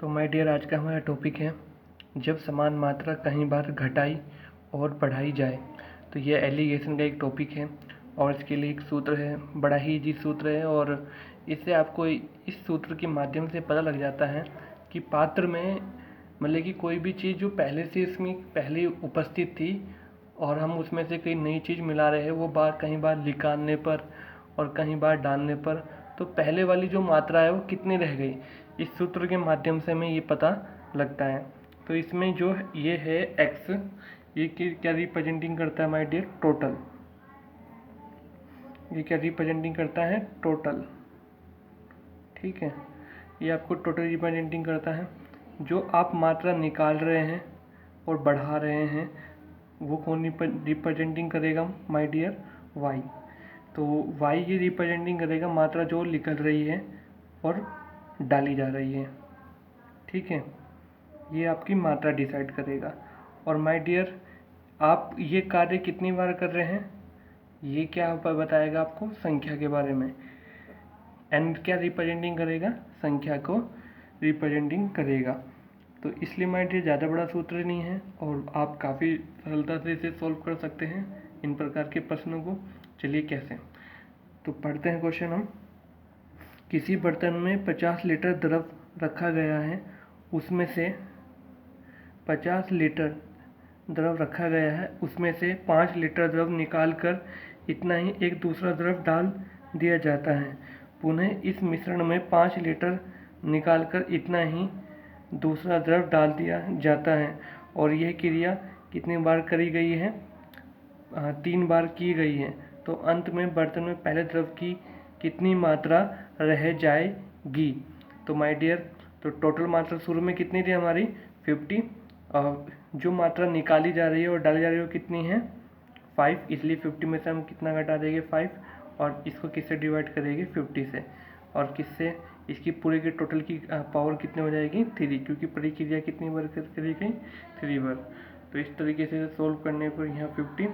तो my dear, आज का हमारा टॉपिक है जब समान मात्रा कई बार घटाई और बढ़ाई जाए। तो यह एलिगेशन का एक टॉपिक है और इसके लिए एक सूत्र है, बड़ा ही इजी सूत्र है। और इससे आपको इस सूत्र के माध्यम से पता लग जाता है कि पात्र में मतलब कि कोई भी चीज़ जो पहले से इसमें पहले उपस्थित थी और हम उसमें से कोई नई चीज़ मिला रहे हैं, वो कई बार निकालने पर और कई बार डालने पर तो पहले वाली जो मात्रा है वो कितनी रह गई, इस सूत्र के माध्यम से हमें ये पता लगता है। तो इसमें जो ये है x, ये क्या रिप्रेजेंटिंग करता है माय डियर? टोटल। ये क्या रिप्रेजेंटिंग करता है? टोटल। ठीक है, ये आपको टोटल रिप्रेजेंटिंग करता है। जो आप मात्रा निकाल रहे हैं और बढ़ा रहे हैं वो कौन रिप्रेजेंटिंग करेगा माय डियर? y। तो y ये रिप्रेजेंटिंग करेगा मात्रा जो निकल रही है और डाली जा रही है। ठीक है, ये आपकी मात्रा डिसाइड करेगा। और माय डियर, आप ये कार्य कितनी बार कर रहे हैं ये क्या बताएगा आपको? संख्या के बारे में। एंड क्या रिप्रेजेंटिंग करेगा? संख्या को रिप्रेजेंटिंग करेगा। तो इसलिए माय डियर ज़्यादा बड़ा सूत्र नहीं है और आप काफ़ी सरलता से इसे सॉल्व कर सकते हैं इन प्रकार के प्रश्नों को। चलिए कैसे, तो पढ़ते हैं क्वेश्चन हम। किसी बर्तन में 50 लीटर द्रव रखा गया है, उसमें से 50 लीटर द्रव रखा गया है, उसमें से 5 लीटर द्रव निकालकर इतना ही एक दूसरा द्रव डाल दिया जाता है। पुनः इस मिश्रण में 5 लीटर निकालकर इतना ही दूसरा द्रव डाल दिया जाता है और यह क्रिया कितनी बार करी गई है? 3 बार की गई है। तो अंत में बर्तन में पहले द्रव की कितनी मात्रा रह जाएगी? तो माय डियर, तो टोटल मात्रा शुरू में कितनी थी हमारी? 50। जो मात्रा निकाली जा रही है और डाली जा रही है वो कितनी है? 5। इसलिए 50 में से हम कितना घटा देंगे? 5। और इसको किससे डिवाइड करेंगे? 50 से। और किससे? इसकी पूरे की टोटल की पावर कितनी हो जाएगी? 3, क्योंकि प्रक्रिया कितनी बार करी गई? 3 बार। तो इस तरीके से सोल्व करने पर यहाँ 50,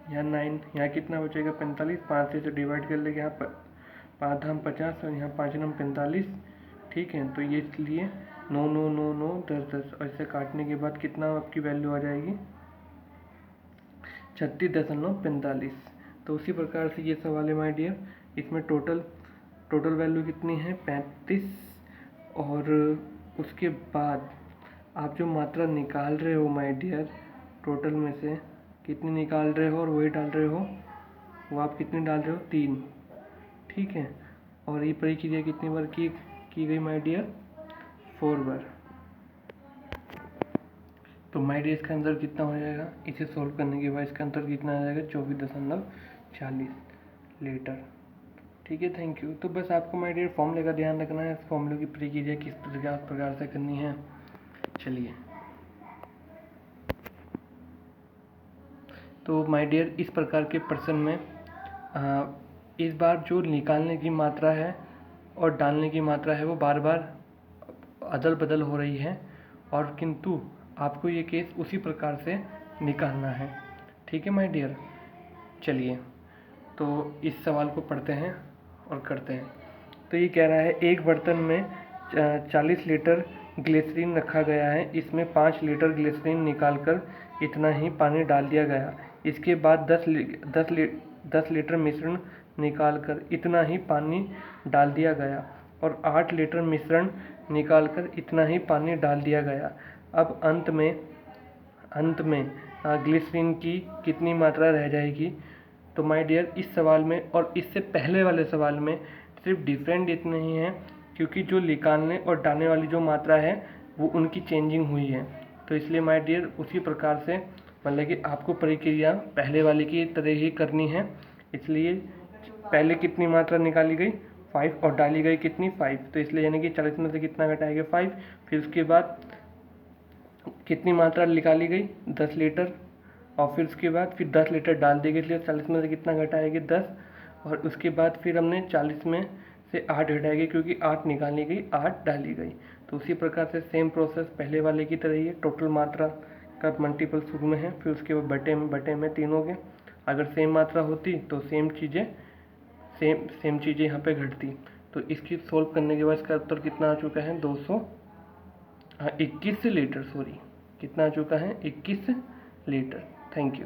यहाँ 9, यहाँ कितना बचेगा? 45। 5 से डिवाइड कर लेंगे, यहाँ 5 धाम 50 और यहाँ 5 नाम 45। ठीक है, तो ये इसलिए 9 9 9 9 10 10 और इसे काटने के बाद कितना आपकी वैल्यू आ जाएगी? 36.45। तो उसी प्रकार से ये सवाल है माय डियर। इसमें टोटल वैल्यू कितनी है? 35। और उसके बाद आप जो मात्रा निकाल रहे हो माय डियर, टोटल में से कितनी निकाल रहे हो और वही डाल रहे हो, वो आप कितनी डाल रहे हो? 3। ठीक है, और ये प्रक्रिया कितनी बार की गई माय डियर? 4 बार। तो माय डियर इसका आंसर कितना हो जाएगा? इसे सोल्व करने के बाद इसका आंसर कितना आ जाएगा? 24.40 लीटर। ठीक है, थैंक यू। तो बस आपको माय डियर फॉर्मूले का ध्यान रखना है, इस फॉर्मूले की प्रक्रिया किस प्रकार से करनी है। चलिए, तो माय डियर इस प्रकार के प्रश्न में इस बार जो निकालने की मात्रा है और डालने की मात्रा है वो बार बार अदल बदल हो रही है, और किंतु आपको ये केस उसी प्रकार से निकालना है। ठीक है माय डियर, चलिए तो इस सवाल को पढ़ते हैं और करते हैं। तो ये कह रहा है एक बर्तन में 40 लीटर ग्लिसरीन रखा गया है, इसमें 5 लीटर ग्लिसरीन निकालकर इतना ही पानी डाल दिया गया। इसके बाद 10 लीटर मिश्रण निकालकर इतना ही पानी डाल दिया गया और 8 लीटर मिश्रण निकालकर इतना ही पानी डाल दिया गया। अब अंत में ग्लिसरीन की कितनी मात्रा रह जाएगी? तो माय डियर इस सवाल में और इससे पहले वाले सवाल में सिर्फ डिफरेंट इतने ही है, क्योंकि जो निकालने और डालने वाली जो मात्रा है वो उनकी चेंजिंग हुई है। तो इसलिए माय डियर उसी प्रकार से मतलब कि आपको प्रक्रिया पहले वाले की तरह ही करनी है। इसलिए पहले कितनी मात्रा निकाली गई? 5 और डाली गई कितनी? 5। तो इसलिए यानी कि 40 में से कितना घटाएगा? 5। फिर उसके बाद कितनी मात्रा निकाली गई? 10 लीटर। और फिर उसके बाद फिर 10 लीटर डाल दी गई, इसलिए 40 में से कितना घटाएगी? 10। और उसके बाद फिर हमने 40 में से 8 घटाएगी, क्योंकि 8 निकाली गई, 8 डाली गई। तो उसी प्रकार से सेम प्रोसेस पहले वाले की तरह ही है। टोटल मात्रा का मल्टीपल शुरू में है, फिर उसके बाद बटे में 3 हो गए। अगर सेम मात्रा होती तो सेम चीज़ें यहाँ पे घटती। तो इसकी सोल्व करने के बाद इसका उत्तर कितना आ चुका है? 200 हाँ 21 लीटर, सॉरी कितना आ चुका है 21 लीटर। Thank you.